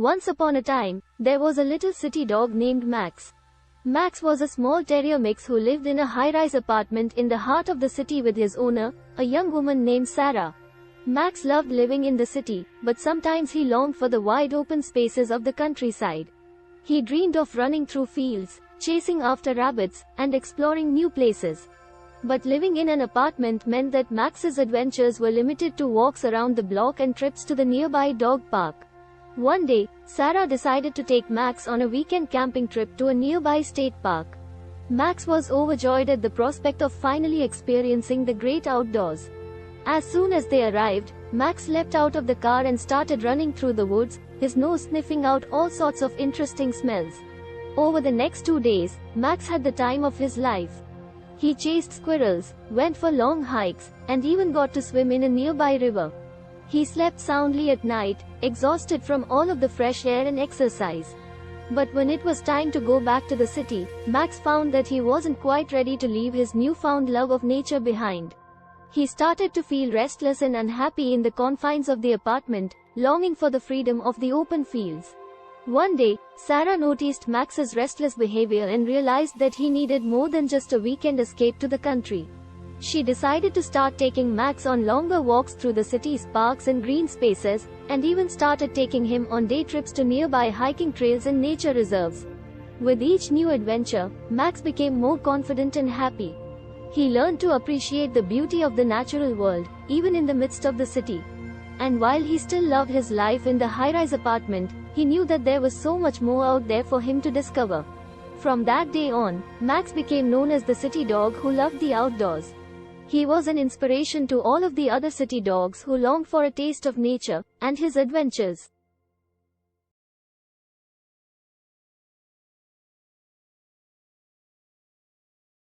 Once upon a time, there was a little city dog named Max. Max was a small terrier mix who lived in a high-rise apartment in the heart of the city with his owner, a young woman named Sarah. Max loved living in the city, but sometimes he longed for the wide open spaces of the countryside. He dreamed of running through fields, chasing after rabbits, and exploring new places. But living in an apartment meant that Max's adventures were limited to walks around the block and trips to the nearby dog park. One day, Sarah decided to take Max on a weekend camping trip to a nearby state park. Max was overjoyed at the prospect of finally experiencing the great outdoors. As soon as they arrived, Max leapt out of the car and started running through the woods, his nose sniffing out all sorts of interesting smells. Over the next 2 days, Max had the time of his life. He chased squirrels, went for long hikes, and even got to swim in a nearby river. He slept soundly at night, exhausted from all of the fresh air and exercise. But when it was time to go back to the city, Max found that he wasn't quite ready to leave his newfound love of nature behind. He started to feel restless and unhappy in the confines of the apartment, longing for the freedom of the open fields. One day, Sarah noticed Max's restless behavior and realized that he needed more than just a weekend escape to the country. She decided to start taking Max on longer walks through the city's parks and green spaces, and even started taking him on day trips to nearby hiking trails and nature reserves. With each new adventure, Max became more confident and happy. He learned to appreciate the beauty of the natural world, even in the midst of the city. And while he still loved his life in the high-rise apartment, he knew that there was so much more out there for him to discover. From that day on, Max became known as the city dog who loved the outdoors. He was an inspiration to all of the other city dogs who longed for a taste of nature and his adventures.